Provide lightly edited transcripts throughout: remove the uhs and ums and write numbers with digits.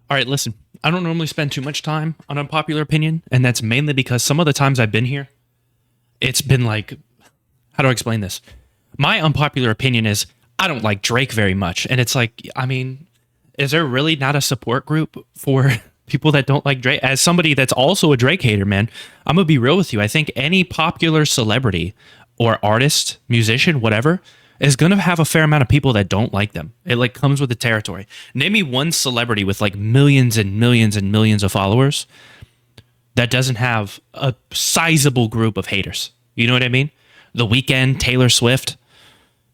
All right, listen. I don't normally spend too much time on unpopular opinion, and that's mainly because some of the times I've been here, it's been like, how do I explain this? My unpopular opinion is I don't like Drake very much, and it's like, I mean, is there really not a support group for people that don't like Drake? As somebody that's also a Drake hater, man, I'm gonna be real with you. I think any popular celebrity or artist, musician, whatever, is gonna have a fair amount of people that don't like them. It like comes with the territory. Name me one celebrity with like millions and millions and millions of followers that doesn't have a sizable group of haters. You know what I mean? The Weeknd, Taylor Swift.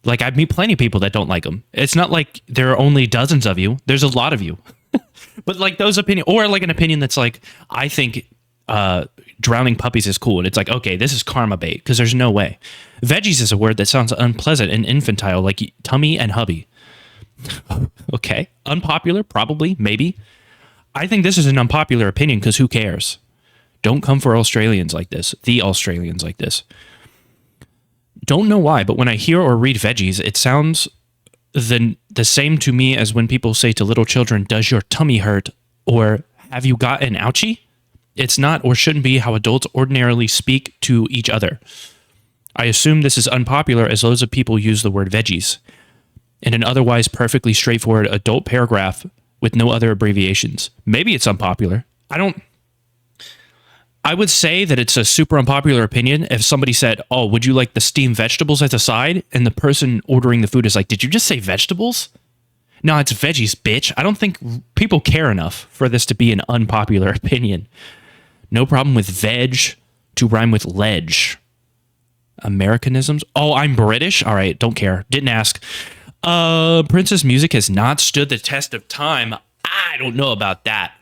Like I meet plenty of people that don't like them. It's not like there are only dozens of you. There's a lot of you. But like those opinion, or like an opinion that's like, I think drowning puppies is cool, and it's like, okay, this is karma bait because there's no way. Veggies is a word that sounds unpleasant and infantile, like tummy and hubby. Okay, unpopular, probably, maybe. I think this is an unpopular opinion because who cares? Don't come for Australians like this. The Australians like this. Don't know why, but when I hear or read veggies, it sounds the same to me as when people say to little children, "Does your tummy hurt?" or "Have you got an ouchie?" It's not or shouldn't be how adults ordinarily speak to each other. I assume this is unpopular as loads of people use the word veggies in an otherwise perfectly straightforward adult paragraph with no other abbreviations. Maybe it's unpopular. I would say that it's a super unpopular opinion if somebody said, "Oh, would you like the steamed vegetables as a side?" And the person ordering the food is like, "Did you just say vegetables?" No, it's veggies, bitch. I don't think people care enough for this to be an unpopular opinion. No problem with veg to rhyme with ledge. Americanisms? Oh, I'm British? All right, don't care. Didn't ask. Prince's music has not stood the test of time. I don't know about that.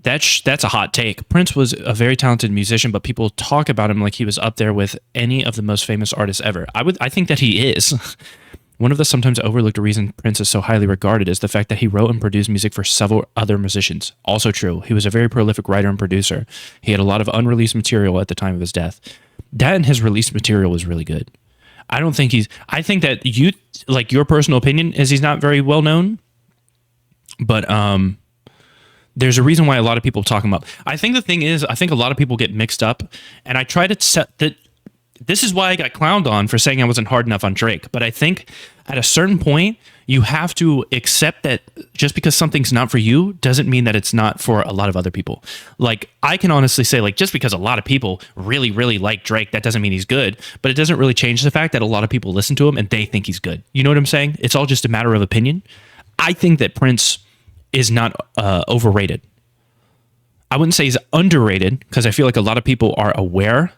That's a hot take. Prince was a very talented musician, but people talk about him like he was up there with any of the most famous artists ever. I think that he is. One of the sometimes overlooked reasons Prince is so highly regarded is the fact that he wrote and produced music for several other musicians. Also true. He was a very prolific writer and producer. He had a lot of unreleased material at the time of his death. That and his released material was really good. I think that like your personal opinion is he's not very well known, but there's a reason why a lot of people talk him up. I think the thing is, I think a lot of people get mixed up, and I try to set that. This is why I got clowned on for saying I wasn't hard enough on Drake. But I think at a certain point, you have to accept that just because something's not for you doesn't mean that it's not for a lot of other people. Like, I can honestly say, like, just because a lot of people really, really like Drake, that doesn't mean he's good. But it doesn't really change the fact that a lot of people listen to him and they think he's good. You know what I'm saying? It's all just a matter of opinion. I think that Prince is not overrated. I wouldn't say he's underrated because I feel like a lot of people are aware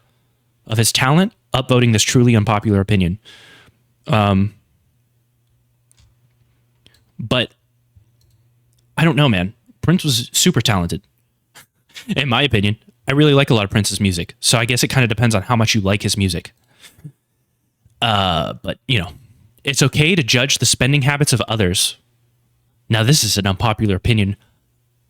of his talent, upvoting this truly unpopular opinion. But I don't know, man. Prince was super talented. In my opinion, I really like a lot of Prince's music. So I guess it kind of depends on how much you like his music. But, it's okay to judge the spending habits of others. Now, this is an unpopular opinion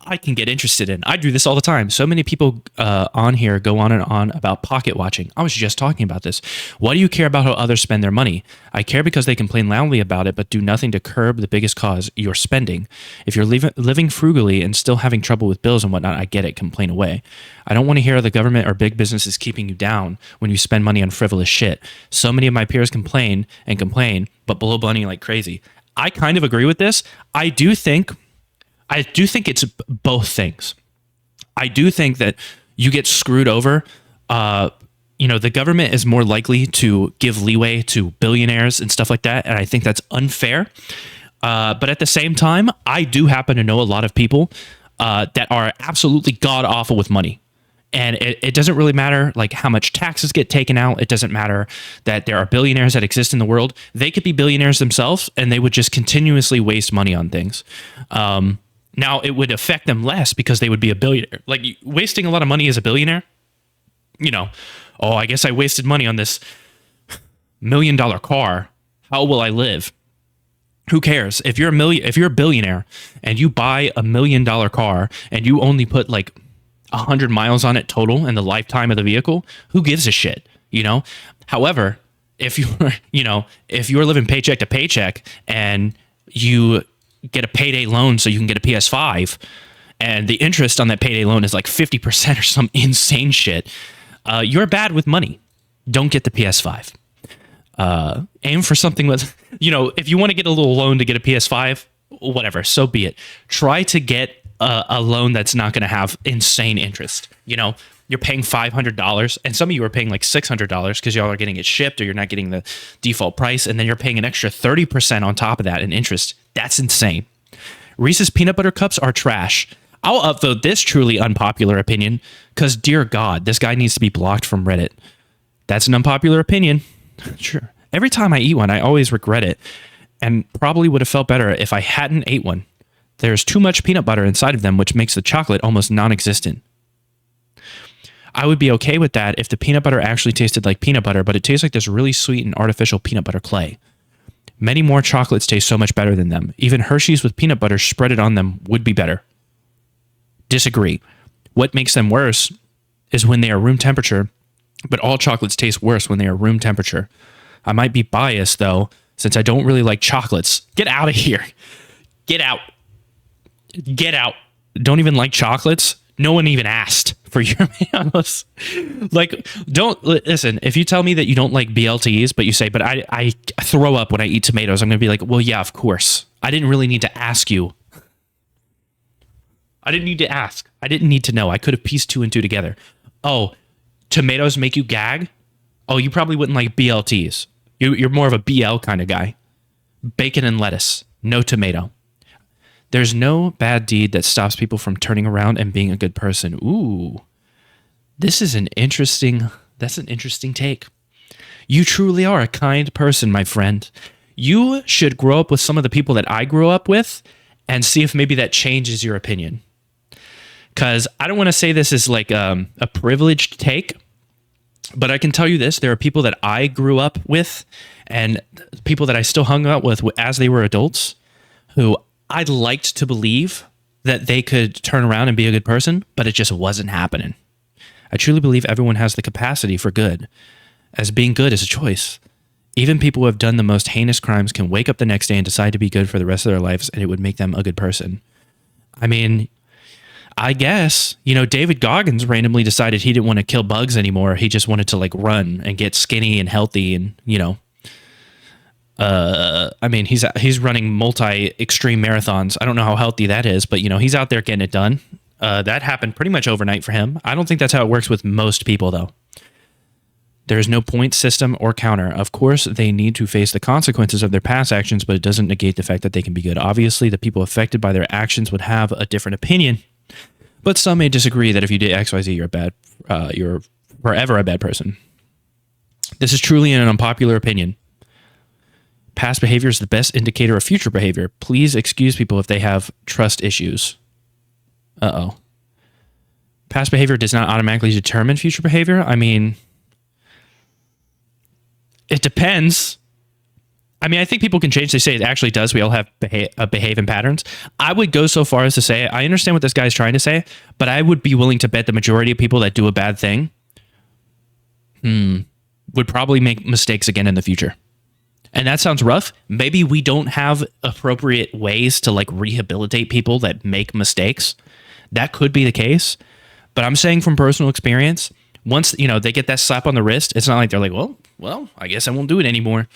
I can get interested in. I do this all the time. So many people on here go on and on about pocket watching. I was just talking about this. Why do you care about how others spend their money? I care because they complain loudly about it, but do nothing to curb the biggest cause, your spending. If you're living frugally and still having trouble with bills and whatnot, I get it. Complain away. I don't want to hear the government or big business is keeping you down when you spend money on frivolous shit. So many of my peers complain, but blow money like crazy. I kind of agree with this. I do think it's both things. I do think that you get screwed over. The government is more likely to give leeway to billionaires and stuff like that, and I think that's unfair. But at the same time, I do happen to know a lot of people that are absolutely god awful with money. And it doesn't really matter like how much taxes get taken out. It doesn't matter that there are billionaires that exist in the world. They could be billionaires themselves, and they would just continuously waste money on things. Now, it would affect them less because they would be a billionaire. Like, wasting a lot of money as a billionaire, I guess I wasted money on this $1 million car. How will I live? Who cares? If you're a billionaire and you buy $1 million car and you only put like 100 miles on it total in the lifetime of the vehicle, who gives a shit? However, if you're living paycheck to paycheck and you get a payday loan so you can get a PS5, and the interest on that payday loan is like 50% or some insane shit, you're bad with money. Don't get the PS5. Aim for something with, if you want to get a little loan to get a PS5, whatever, so be it. Try to get a loan that's not going to have insane interest. You're paying $500, and some of you are paying like $600 because y'all are getting it shipped, or you're not getting the default price, and then you're paying an extra 30% on top of that in interest. That's insane. Reese's peanut butter cups are trash. I'll upvote this truly unpopular opinion because, dear God, this guy needs to be blocked from Reddit. That's an unpopular opinion. Sure. Every time I eat one, I always regret it, and probably would have felt better if I hadn't ate one. There's too much peanut butter inside of them, which makes the chocolate almost non-existent. I would be okay with that if the peanut butter actually tasted like peanut butter, but it tastes like this really sweet and artificial peanut butter clay. Many more chocolates taste so much better than them. Even Hershey's with peanut butter spread on them would be better. Disagree. What makes them worse is when they are room temperature, but all chocolates taste worse when they are room temperature. I might be biased, though, since I don't really like chocolates. Get out of here. Get out. Get out. Don't even like chocolates? No one even asked for your manos. Like, don't listen. If you tell me that you don't like BLTs, but you say, but I throw up when I eat tomatoes, I'm going to be like, well, yeah, of course. I didn't really need to ask you. I didn't need to ask. I didn't need to know. I could have pieced two and two together. Oh, tomatoes make you gag? Oh, you probably wouldn't like BLTs. You're more of a BL kind of guy. Bacon and lettuce. No tomato. There's no bad deed that stops people from turning around and being a good person. Ooh, that's an interesting take. You truly are a kind person, my friend. You should grow up with some of the people that I grew up with and see if maybe that changes your opinion. Because I don't want to say this is like a privileged take, but I can tell you this. There are people that I grew up with and people that I still hung out with as they were adults who I liked to believe that they could turn around and be a good person, but it just wasn't happening. I truly believe everyone has the capacity for good, as being good is a choice. Even people who have done the most heinous crimes can wake up the next day and decide to be good for the rest of their lives, and it would make them a good person. I mean, I guess, David Goggins randomly decided he didn't want to kill bugs anymore. He just wanted to like run and get skinny and healthy and, he's running multi-extreme marathons. I don't know how healthy that is, but he's out there getting it done. That happened pretty much overnight for him. I don't think that's how it works with most people, though. There is no point system or counter. Of course, they need to face the consequences of their past actions, but it doesn't negate the fact that they can be good. Obviously, the people affected by their actions would have a different opinion, but some may disagree that if you did XYZ, you're forever a bad person. This is truly an unpopular opinion. Past behavior is the best indicator of future behavior. Please excuse people if they have trust issues. Uh-oh. Past behavior does not automatically determine future behavior. I mean, it depends. I think people can change. They say it actually does. We all have behaving patterns. I would go so far as to say, I understand what this guy's trying to say, but I would be willing to bet the majority of people that do a bad thing would probably make mistakes again in the future. And that sounds rough. Maybe we don't have appropriate ways to like rehabilitate people that make mistakes. That could be the case. But I'm saying from personal experience, once, they get that slap on the wrist, it's not like they're like, well, I guess I won't do it anymore.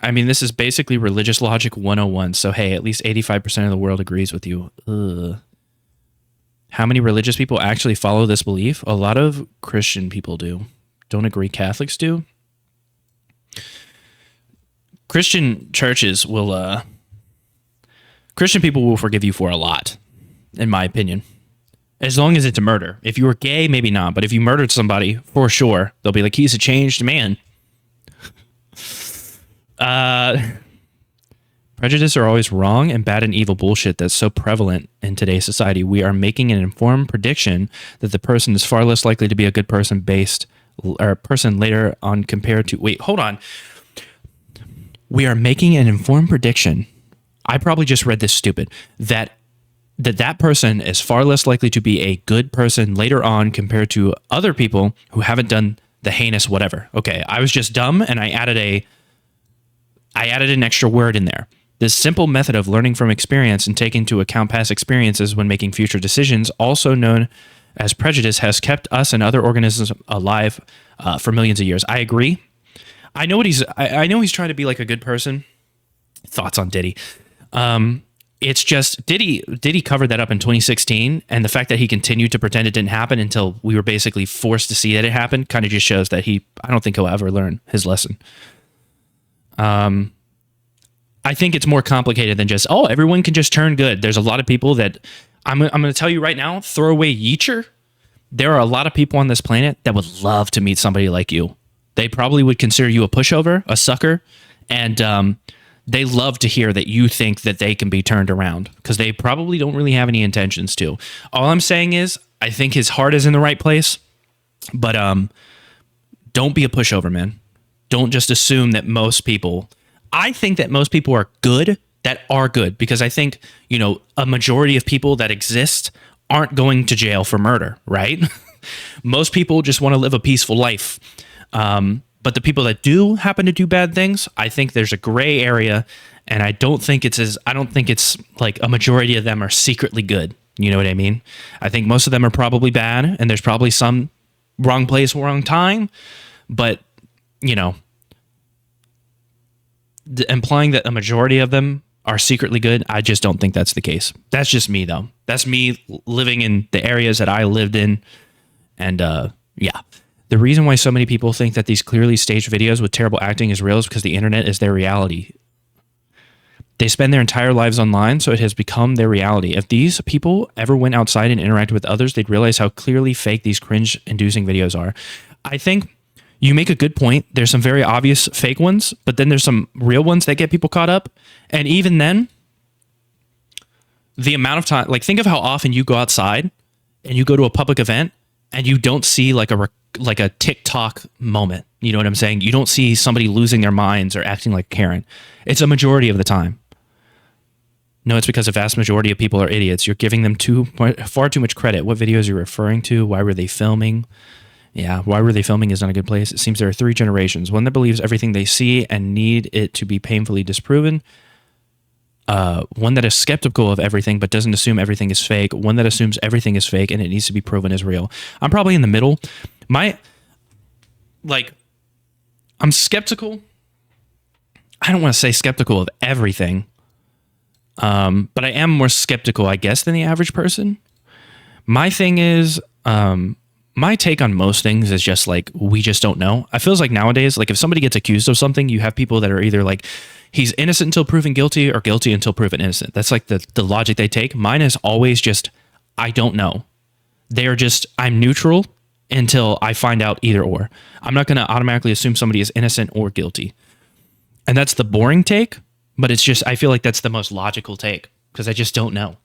This is basically religious logic 101. So, hey, at least 85% of the world agrees with you. Ugh. How many religious people actually follow this belief? A lot of Christian people do. Don't agree Catholics do? Christian churches will, Christian people will forgive you for a lot, in my opinion. As long as it's a murder. If you were gay, maybe not. But if you murdered somebody, for sure, they'll be like, he's a changed man. Prejudice are always wrong and bad and evil bullshit that's so prevalent in today's society. We are making an informed prediction that the person is far less likely to be a good person later on compared to... Wait, hold on. We are making an informed prediction. I probably just read this stupid. That person is far less likely to be a good person later on compared to other people who haven't done the heinous whatever. Okay, I was just dumb and I added an extra word in there. This simple method of learning from experience and taking into account past experiences when making future decisions, also known as prejudice, has kept us and other organisms alive for millions of years. I agree. I know he's trying to be like a good person. Thoughts on Diddy? It's just Diddy covered that up in 2016, and the fact that he continued to pretend it didn't happen until we were basically forced to see that it happened kind of just shows that I don't think he'll ever learn his lesson. I think it's more complicated than just, everyone can just turn good. There's a lot of people that I'm going to tell you right now, throw away Yeacher. There are a lot of people on this planet that would love to meet somebody like you. They probably would consider you a pushover, a sucker, and they love to hear that you think that they can be turned around because they probably don't really have any intentions to. All I'm saying is I think his heart is in the right place, but don't be a pushover, man. Don't just assume that most people... I think that most people are good because I think, a majority of people that exist aren't going to jail for murder, right? Most people just want to live a peaceful life. But the people that do happen to do bad things, I think there's a gray area, and I don't think it's like a majority of them are secretly good. You know what I mean? I think most of them are probably bad, and there's probably some wrong place, wrong time, but, implying that a majority of them are secretly good, I just don't think that's the case. That's just me, though. That's me living in the areas that I lived in. And yeah, the reason why so many people think that these clearly staged videos with terrible acting is real is because the internet is their reality. They spend their entire lives online, so it has become their reality. If these people ever went outside and interacted with others, they'd realize how clearly fake these cringe-inducing videos are. I think you make a good point. There's some very obvious fake ones, but then there's some real ones that get people caught up. And even then, the amount of time, like think of how often you go outside and you go to a public event and you don't see like a TikTok moment. You know what I'm saying? You don't see somebody losing their minds or acting like Karen. It's a majority of the time. No, it's because a vast majority of people are idiots. You're giving them far too much credit. What videos are you referring to? Why were they filming? Yeah, why were they filming is not a good place. It seems there are 3 generations. One that believes everything they see and need it to be painfully disproven. One that is skeptical of everything but doesn't assume everything is fake. One that assumes everything is fake and it needs to be proven as real. I'm probably in the middle. I'm skeptical. I don't want to say skeptical of everything. But I am more skeptical, I guess, than the average person. My thing is... my take on most things is just like, we just don't know. I feels like nowadays, like if somebody gets accused of something, you have people that are either like, he's innocent until proven guilty or guilty until proven innocent. That's like the logic they take. Mine is always just, I don't know. They're just, I'm neutral until I find out either or. I'm not going to automatically assume somebody is innocent or guilty. And that's the boring take, but it's just, I feel like that's the most logical take because I just don't know.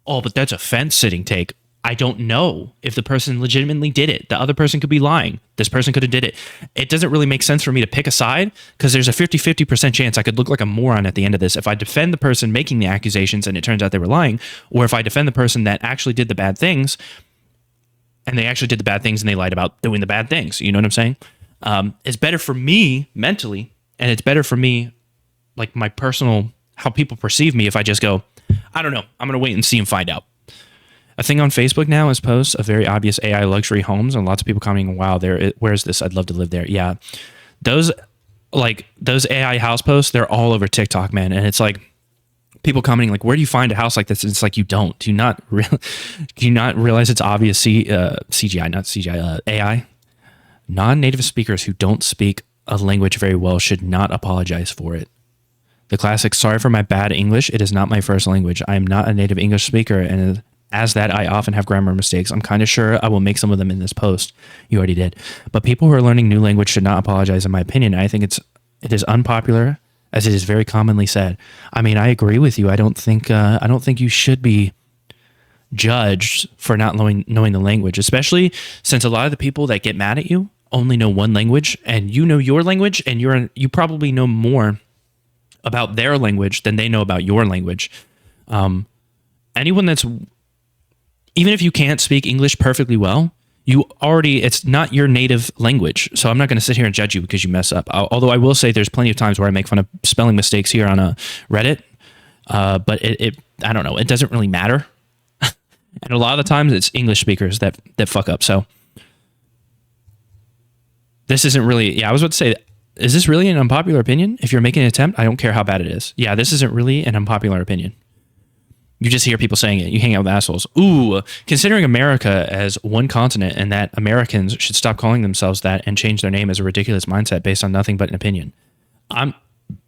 Oh, but that's a fence-sitting take. I don't know if the person legitimately did it. The other person could be lying. This person could have did it. It doesn't really make sense for me to pick a side because there's a 50% chance I could look like a moron at the end of this if I defend the person making the accusations and it turns out they were lying, or if I defend the person that actually did the bad things and they actually did the bad things and they lied about doing the bad things. You know what I'm saying? It's better for me mentally, and it's better for me, like my personal, how people perceive me if I just go, I don't know. I'm going to wait and see and find out. A thing on Facebook now is posts of very obvious AI luxury homes and lots of people commenting, wow, where's this? I'd love to live there. Yeah. Those AI house posts, they're all over TikTok, man. And it's like people commenting like, where do you find a house like this? It's like, you don't. Do you not realize it's obvious CGI, not CGI, AI? Non-native speakers who don't speak a language very well should not apologize for it. The classic, sorry for my bad English. It is not my first language. I am not a native English speaker, and as that, I often have grammar mistakes. I'm kind of sure I will make some of them in this post. You already did. But people who are learning new language should not apologize, in my opinion. I think it is unpopular, as it is very commonly said. I mean, I agree with you. I don't think you should be judged for not knowing the language, especially since a lot of the people that get mad at you only know one language, and you know your language, and you probably know more about their language than they know about your language. Anyone that's, even if you can't speak English perfectly well, it's not your native language. So I'm not going to sit here and judge you because you mess up. Although I will say there's plenty of times where I make fun of spelling mistakes here on Reddit. But it I don't know. It doesn't really matter. And a lot of the times it's English speakers that fuck up. So this isn't really, yeah, I was about to say, is this really an unpopular opinion? If you're making an attempt, I don't care how bad it is. Yeah, this isn't really an unpopular opinion. You just hear people saying it. You hang out with assholes. Ooh, considering America as one continent and that Americans should stop calling themselves that and change their name is a ridiculous mindset based on nothing but an opinion. I'm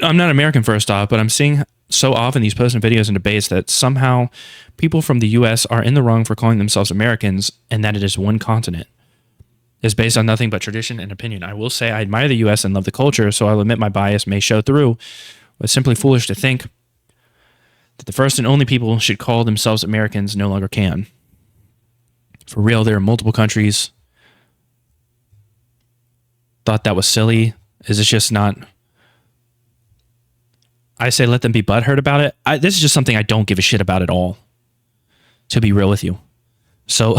not American first off, but I'm seeing so often these posts and videos and debates that somehow people from the U.S. are in the wrong for calling themselves Americans and that it is one continent. Is based on nothing but tradition and opinion. I will say I admire the U.S. and love the culture, so I'll admit my bias may show through. It's simply foolish to think that the first and only people should call themselves Americans no longer can. For real, there are multiple countries. Thought that was silly. Is it just not? I say let them be butthurt about it. This is just something I don't give a shit about at all, to be real with you. So,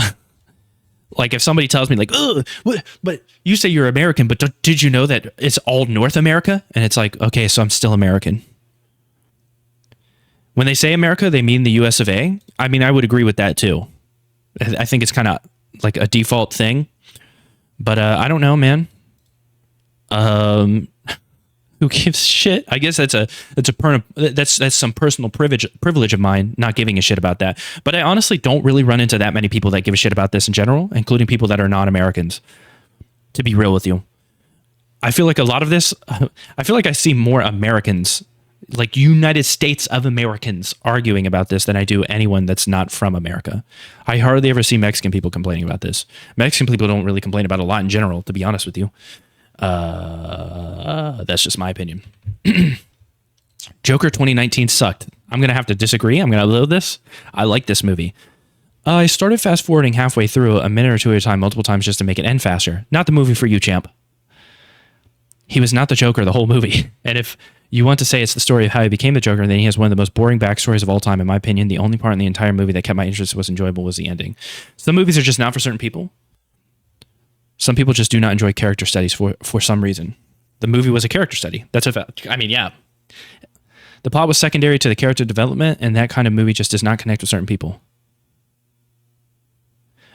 like if somebody tells me like, oh, but you say you're American, but did you know that it's all North America? And it's like, okay, so I'm still American. When they say America, they mean the US of A. I mean, I would agree with that too. I think it's kind of like a default thing, but I don't know, man. Who gives a shit? I guess that's some personal privilege of mine, not giving a shit about that. But I honestly don't really run into that many people that give a shit about this in general, including people that are non-Americans. To be real with you, I feel like a lot of this. I feel like I see more Americans, like United States of Americans, arguing about this than I do anyone that's not from America. I hardly ever see Mexican people complaining about this. Mexican people don't really complain about a lot in general, to be honest with you. That's just my opinion. Joker 2019 sucked. I'm going to have to disagree. I'm going to load this. I like this movie. I started fast forwarding halfway through a minute or two at a time, multiple times just to make it end faster. Not the movie for you, champ. He was not the Joker the whole movie. And if you want to say it's the story of how he became the Joker, then he has one of the most boring backstories of all time. In my opinion, the only part in the entire movie that kept my interest was enjoyable was the ending. Some movies are just not for certain people. Some people just do not enjoy character studies for some reason. The movie was a character study. That's a fact. I mean, yeah. The plot was secondary to the character development, and that kind of movie just does not connect with certain people.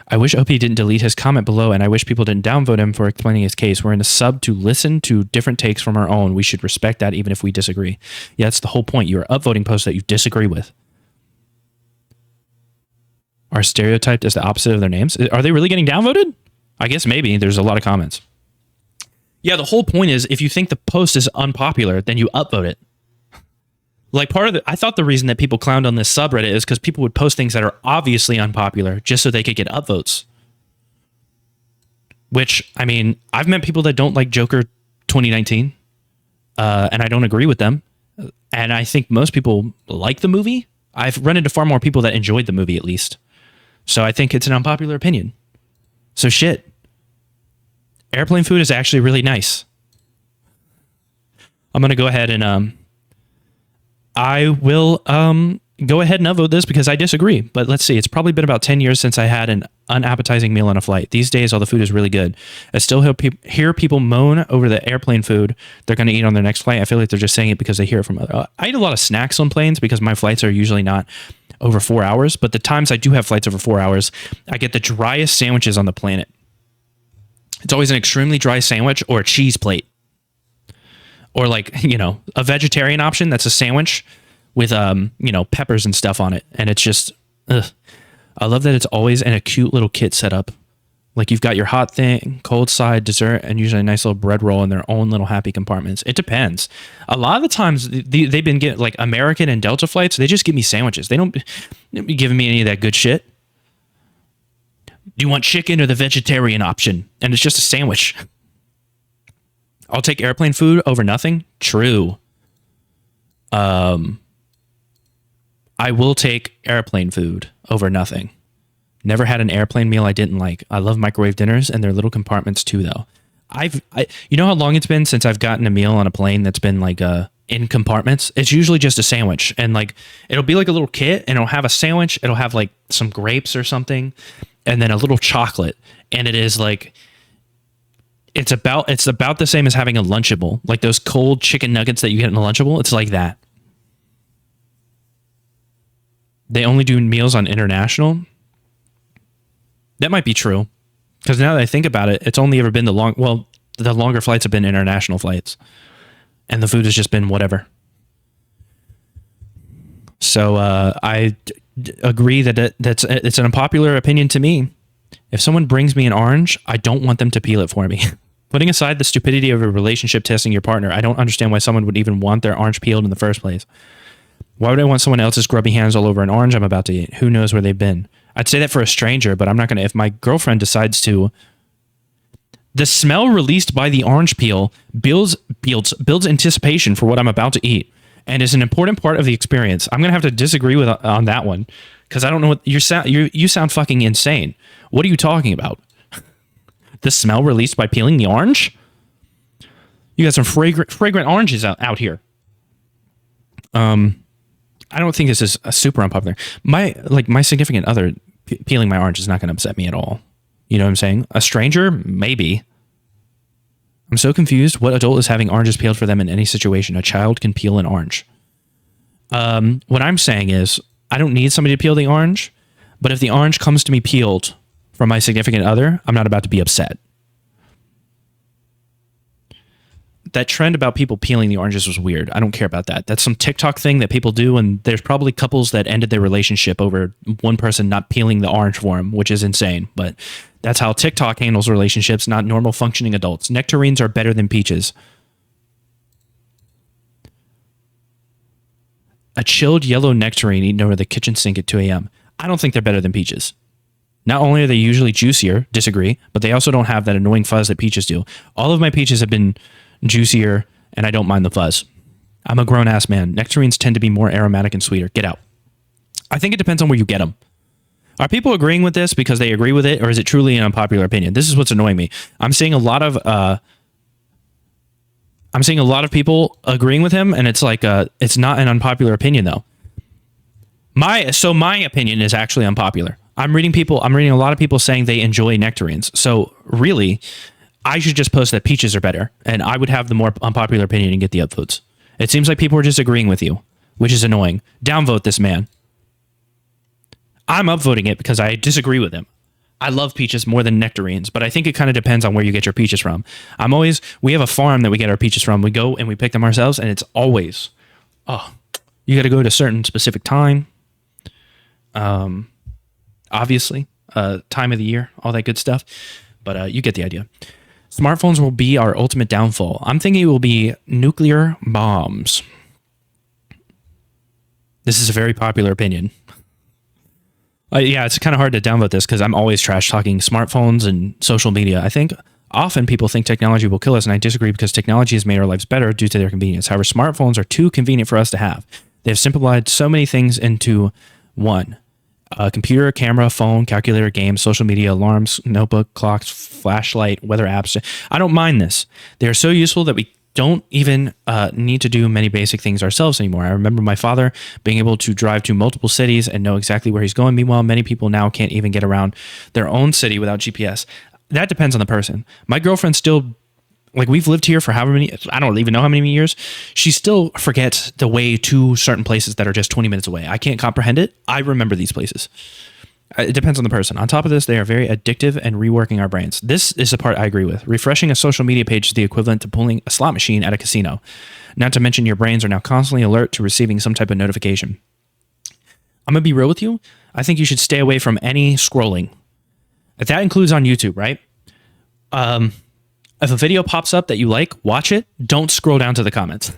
I wish OP didn't delete his comment below, and I wish people didn't downvote him for explaining his case. We're in a sub to listen to different takes from our own. We should respect that even if we disagree. Yeah, that's the whole point. You're upvoting posts that you disagree with. Are stereotyped as the opposite of their names? Are they really getting downvoted? I guess maybe. There's a lot of comments. Yeah, the whole point is if you think the post is unpopular, then you upvote it. Like I thought the reason that people clowned on this subreddit is because people would post things that are obviously unpopular just so they could get upvotes. Which, I mean, I've met people that don't like Joker 2019, and I don't agree with them. And I think most people like the movie. I've run into far more people that enjoyed the movie, at least. So I think it's an unpopular opinion. So shit. Airplane food is actually really nice. I'm going to go ahead and I will go ahead and upvote this because I disagree. But let's see. It's probably been about 10 years since I had an unappetizing meal on a flight. These days, all the food is really good. I still hear people moan over the airplane food they're going to eat on their next flight. I feel like they're just saying it because they hear it from other. I eat a lot of snacks on planes because my flights are usually not over 4 hours. But the times I do have flights over 4 hours, I get the driest sandwiches on the planet. It's always an extremely dry sandwich or a cheese plate. Or like, you know, a vegetarian option that's a sandwich with, you know, peppers and stuff on it. And it's just, ugh. I love that it's always in a cute little kit setup. Like you've got your hot thing, cold side, dessert, and usually a nice little bread roll in their own little happy compartments. It depends. A lot of the times they've been getting like American and Delta flights. They just give me sandwiches. They don't be giving me any of that good shit. Do you want chicken or the vegetarian option? And it's just a sandwich. I'll take airplane food over nothing. True. I will take airplane food over nothing. Never had an airplane meal I didn't like. I love microwave dinners and their little compartments too, though. You know how long it's been since I've gotten a meal on a plane that's been like in compartments? It's usually just a sandwich, and like it'll be like a little kit, and it'll have a sandwich. It'll have like some grapes or something, and then a little chocolate, and it is like. It's about the same as having a Lunchable, like those cold chicken nuggets that you get in a Lunchable. It's like that. they only do meals on international. That might be true. Because now that I think about it, it's only ever been the longer flights have been international flights. And the food has just been whatever. So I agree that it's an unpopular opinion to me. If someone brings me an orange, I don't want them to peel it for me. Putting aside the stupidity of a relationship testing your partner, I don't understand why someone would even want their orange peeled in the first place. Why would I want someone else's grubby hands all over an orange I'm about to eat? Who knows where they've been? I'd say that for a stranger, but I'm not going to. If my girlfriend decides to, the smell released by the orange peel builds anticipation for what I'm about to eat, and is an important part of the experience. I'm going to have to disagree on that one, because I don't know what you sound fucking insane. What are you talking about? The smell released by peeling the orange? You got some fragrant oranges out here. I don't think this is a super unpopular. My significant other peeling my orange is not going to upset me at all. You know what I'm saying? A stranger, maybe. I'm so confused. What adult is having oranges peeled for them in any situation? A child can peel an orange. What I'm saying is, I don't need somebody to peel the orange, but if the orange comes to me peeled from my significant other, I'm not about to be upset. That trend about people peeling the oranges was weird. I don't care about that. That's some TikTok thing that people do, and there's probably couples that ended their relationship over one person not peeling the orange for them, which is insane. But that's how TikTok handles relationships, not normal functioning adults. Nectarines are better than peaches. A chilled yellow nectarine eaten over the kitchen sink at 2 a.m. I don't think they're better than peaches. Not only are they usually juicier, disagree, but they also don't have that annoying fuzz that peaches do. All of my peaches have been juicier, and I don't mind the fuzz. I'm a grown-ass man. Nectarines tend to be more aromatic and sweeter. Get out. I think it depends on where you get them. Are people agreeing with this because they agree with it, or is it truly an unpopular opinion? This is what's annoying me. I'm seeing a lot of people agreeing with him, and it's like it's not an unpopular opinion though. My opinion is actually unpopular. I'm reading a lot of people saying they enjoy nectarines. So really, I should just post that peaches are better, and I would have the more unpopular opinion and get the upvotes. It seems like people are just agreeing with you, which is annoying. Downvote this man. I'm upvoting it because I disagree with him. I love peaches more than nectarines, but I think it kind of depends on where you get your peaches from. We have a farm that we get our peaches from. We go and we pick them ourselves, and it's always, you got to go at a certain specific time. Obviously, time of the year, all that good stuff. But you get the idea. Smartphones will be our ultimate downfall. I'm thinking it will be nuclear bombs. This is a very popular opinion. Yeah, it's kind of hard to downvote this because I'm always trash talking smartphones and social media. I think often people think technology will kill us, and I disagree because technology has made our lives better due to their convenience. However, smartphones are too convenient for us to have. They have simplified so many things into one. Computer, camera, phone, calculator, games, social media, alarms, notebook, clocks, flashlight, weather apps. I don't mind this. They are so useful that we don't even need to do many basic things ourselves anymore. I remember my father being able to drive to multiple cities and know exactly where he's going. Meanwhile, many people now can't even get around their own city without GPS. That depends on the person. My girlfriend still, we've lived here for however many, I don't even know how many years. She still forgets the way to certain places that are just 20 minutes away. I can't comprehend it. I remember these places. It depends on the person. On top of this, they are very addictive and reworking our brains. This is the part I agree with. Refreshing a social media page is the equivalent to pulling a slot machine at a casino. Not to mention your brains are now constantly alert to receiving some type of notification. I'm going to be real with you. I think you should stay away from any scrolling. That includes on YouTube, right? If a video pops up that you like, watch it. Don't scroll down to the comments.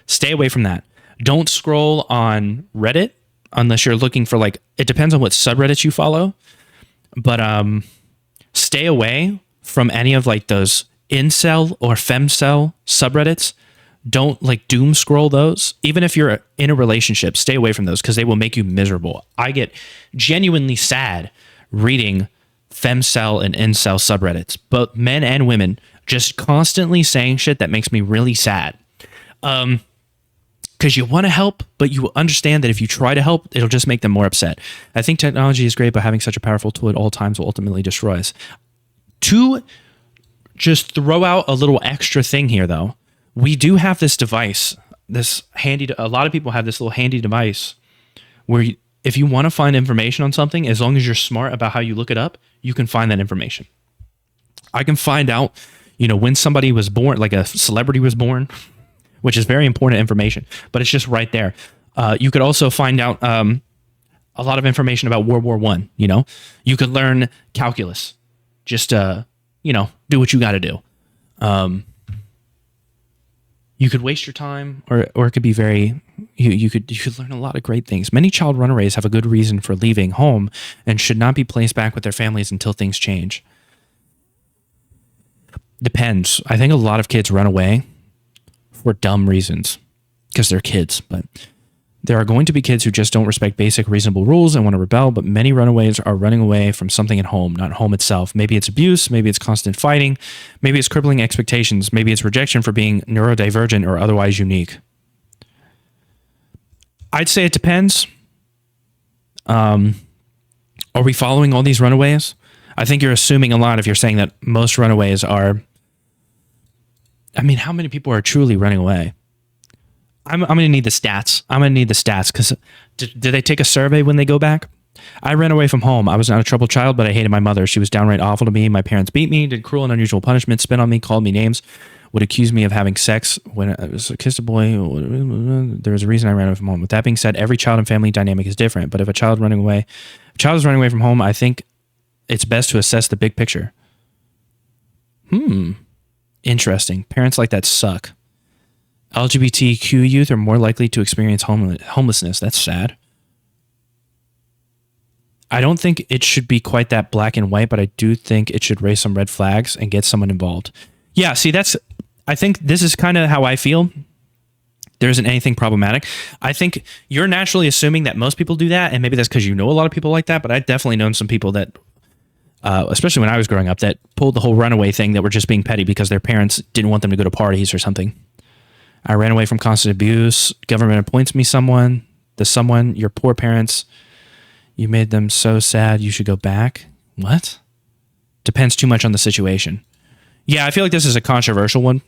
Stay away from that. Don't scroll on Reddit unless you're looking for it depends on what subreddits you follow. But stay away from any of those incel or femcel subreddits. Don't doom scroll those. Even if you're in a relationship, stay away from those because they will make you miserable. I get genuinely sad reading femcel and incel subreddits, both men and women, just constantly saying shit that makes me really sad. Because you want to help, but you understand that if you try to help, it'll just make them more upset. I think technology is great, but having such a powerful tool at all times will ultimately destroy us. To just throw out a little extra thing here, though, we do have this device, a lot of people have this little handy device where If you want to find information on something, as long as you're smart about how you look it up, you can find that information. I can find out, when somebody was born, like a celebrity was born, which is very important information, but it's just right there. You could also find out a lot of information about World War I. You could learn calculus. Just do what you got to do. You could waste your time, or it could be very. You could learn a lot of great things. Many child runaways have a good reason for leaving home and should not be placed back with their families until things change. Depends. I think a lot of kids run away for dumb reasons because they're kids, but there are going to be kids who just don't respect basic reasonable rules and want to rebel, but many runaways are running away from something at home, not home itself. Maybe it's abuse, maybe it's constant fighting, maybe it's crippling expectations, maybe it's rejection for being neurodivergent or otherwise unique. I'd say it depends. Are we following all these runaways? I think you're assuming a lot if you're saying that most runaways are... how many people are truly running away? I'm going to need the stats. Because did they take a survey when they go back? I ran away from home. I was not a troubled child, but I hated my mother. She was downright awful to me. My parents beat me, did cruel and unusual punishments, spit on me, called me names, would accuse me of having sex when I kissed a boy. There was a reason I ran away from home. With that being said, every child and family dynamic is different. But if a child is running away from home, I think it's best to assess the big picture. Interesting. Parents like that suck. LGBTQ youth are more likely to experience homelessness. That's sad. I don't think it should be quite that black and white, but I do think it should raise some red flags and get someone involved. Yeah, see, I think this is kind of how I feel. There isn't anything problematic. I think you're naturally assuming that most people do that, and maybe that's because you know a lot of people like that, but I've definitely known some people that, especially when I was growing up, that pulled the whole runaway thing, that were just being petty because their parents didn't want them to go to parties or something. I ran away from constant abuse. Government appoints me someone. Your poor parents, you made them so sad you should go back. What? Depends too much on the situation. Yeah, I feel like this is a controversial one.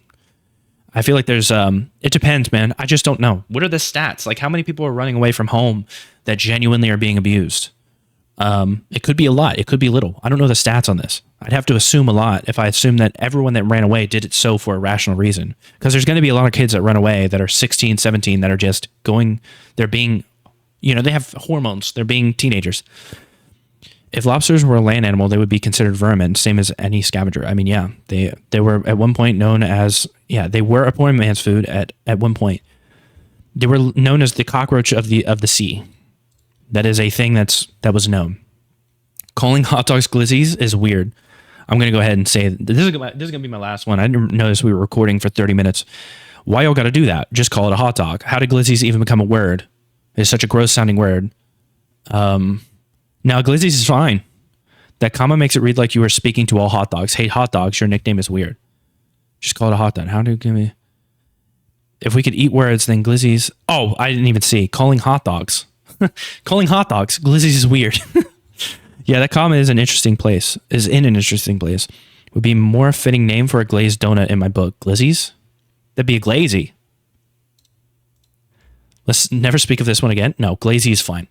I feel like there's, it depends, man. I just don't know. What are the stats? Like, how many people are running away from home that genuinely are being abused? It could be a lot. It could be little. I don't know the stats on this. I'd have to assume a lot if I assume that everyone that ran away did it so for a rational reason. Because there's going to be a lot of kids that run away that are 16, 17 that are just they're being, they have hormones. They're being teenagers. If lobsters were a land animal, they would be considered vermin, same as any scavenger. They were at one point known as, they were a poor man's food at one point. They were known as the cockroach of the sea. That is a thing that was known. Calling hot dogs glizzies is weird. I'm going to go ahead and say, this is going to be my last one. I didn't notice we were recording for 30 minutes. Why y'all got to do that? Just call it a hot dog. How did glizzies even become a word? It's such a gross sounding word. Now, glizzies is fine. That comma makes it read like you are speaking to all hot dogs. Hate hot dogs. Your nickname is weird. Just call it a hot dog. How do you give me... If we could eat words, then glizzies... Oh, I didn't even see. Calling hot dogs. Calling hot dogs. Glizzies is weird. Yeah, that comma is in an interesting place. Would be a more fitting name for a glazed donut in my book. Glizzies? That'd be a glazy. Let's never speak of this one again. No, glazy is fine.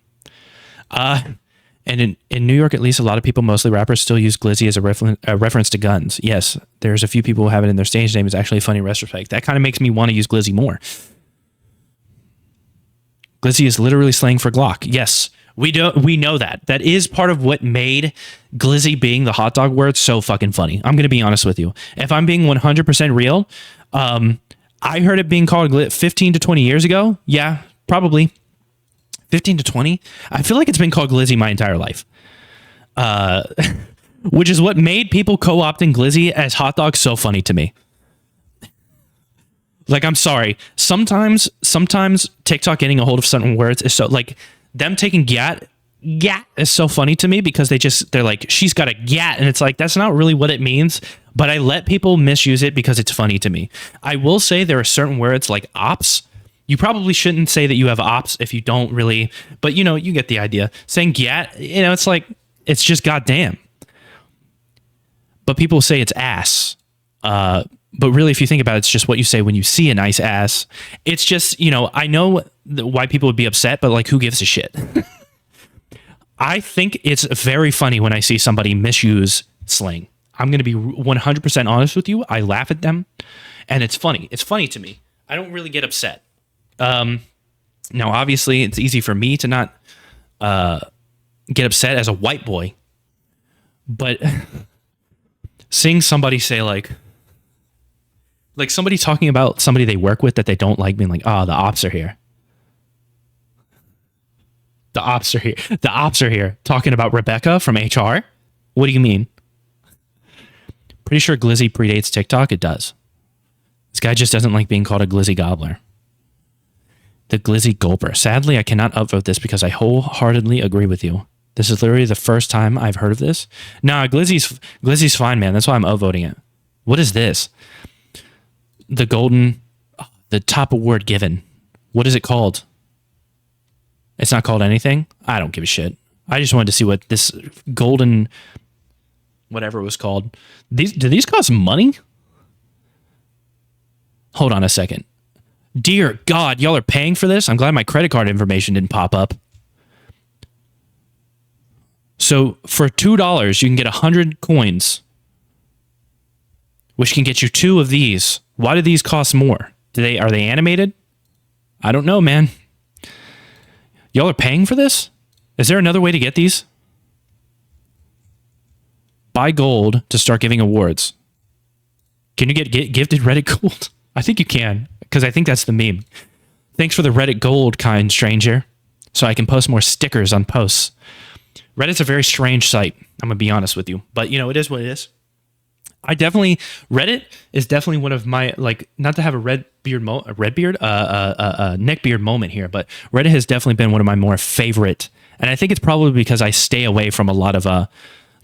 And in New York, at least, a lot of people, mostly rappers, still use glizzy as a reference to guns. Yes, there's a few people who have it in their stage name. It's actually a funny retrospect. That kind of makes me want to use glizzy more. Glizzy is literally slang for Glock. Yes, we know that. That is part of what made glizzy being the hot dog word so fucking funny. I'm going to be honest with you. If I'm being 100% real, I heard it being called 15 to 20 years ago. Yeah, probably. 15 to 20? I feel like it's been called glizzy my entire life. Which is what made people co-opting glizzy as hot dog so funny to me. Like, I'm sorry. Sometimes TikTok getting a hold of certain words is so, like, them taking gat is so funny to me because they're like, she's got a gat. And it's like, that's not really what it means. But I let people misuse it because it's funny to me. I will say there are certain words like ops. You probably shouldn't say that you have ops if you don't really, but you get the idea. Saying gat, it's like, it's just goddamn. But people say it's ass. But really, if you think about it, it's just what you say when you see a nice ass. It's just, I know why people would be upset, but like, who gives a shit? I think it's very funny when I see somebody misuse slang. I'm going to be 100% honest with you. I laugh at them, and it's funny. It's funny to me. I don't really get upset. Now, obviously, it's easy for me to not get upset as a white boy, but seeing somebody say like somebody talking about somebody they work with that they don't like, being like, "Oh, the ops are here. The ops are here. The ops are here." Talking about Rebecca from HR. What do you mean? Pretty sure Glizzy predates TikTok. It does. This guy just doesn't like being called a Glizzy Gobbler. The Glizzy Gulper. Sadly, I cannot upvote this because I wholeheartedly agree with you. This is literally the first time I've heard of this. Nah, Glizzy's fine, man. That's why I'm upvoting it. What is this? The top award given. What is it called? It's not called anything? I don't give a shit. I just wanted to see what this golden, whatever it was called. Do these cost money? Hold on a second. Dear God, y'all are paying for this? I'm glad my credit card information didn't pop up. So for $2, you can get 100 coins, which can get you 2 of these. Why do these cost more? Are they animated? I don't know, man. Y'all are paying for this? Is there another way to get these? Buy gold to start giving awards. Can you get gifted Reddit gold? I think you can, because I think that's the meme. Thanks for the Reddit gold, kind stranger, so I can post more stickers on posts. Reddit's a very strange site, I'm going to be honest with you. But, it is what it is. Reddit is definitely one of my, not to have a neckbeard moment here, but Reddit has definitely been one of my more favorite. And I think it's probably because I stay away from a lot of, if a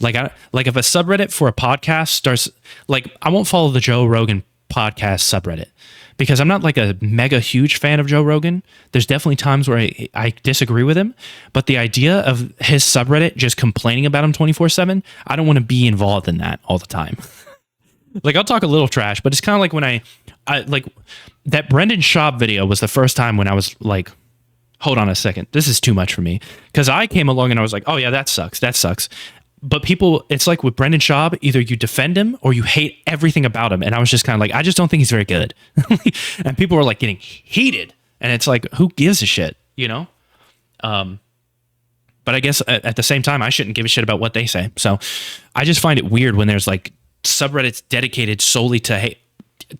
subreddit for a podcast starts, I won't follow the Joe Rogan podcast subreddit because I'm not a mega huge fan of Joe Rogan. There's definitely times where I disagree with him, but the idea of his subreddit just complaining about him 24/7, I don't want to be involved in that all the time. I'll talk a little trash, but it's kind of like when I that Brendan Schaub video was the first time when I was like, hold on a second, this is too much for me. Because I came along and I was like, oh yeah, that sucks. But people, it's like with Brendan Schaub, either you defend him or you hate everything about him. And I was just kind of like, I just don't think he's very good. And people were getting heated. And it's like, who gives a shit, But I guess at the same time, I shouldn't give a shit about what they say. So I just find it weird when there's subreddits dedicated solely to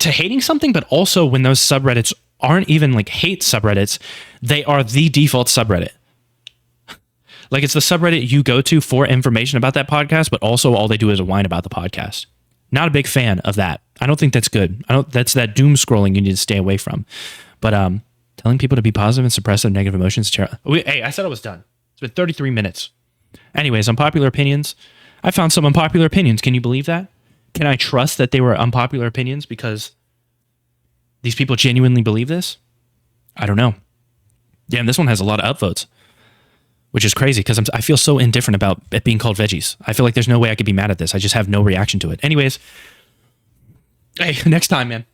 hating something, but also when those subreddits aren't even hate subreddits, they are the default subreddit. It's the subreddit you go to for information about that podcast, but also all they do is whine about the podcast. Not a big fan of that. I don't think that's good. That's that doom scrolling you need to stay away from. But telling people to be positive and suppress their negative emotions. Hey, I said I was done. It's been 33 minutes. Anyways, unpopular opinions. I found some unpopular opinions. Can you believe that? Can I trust that they were unpopular opinions because these people genuinely believe this? I don't know. Damn, this one has a lot of upvotes, which is crazy because I feel so indifferent about it being called veggies. I feel like there's no way I could be mad at this. I just have no reaction to it. Anyways, hey, next time, man.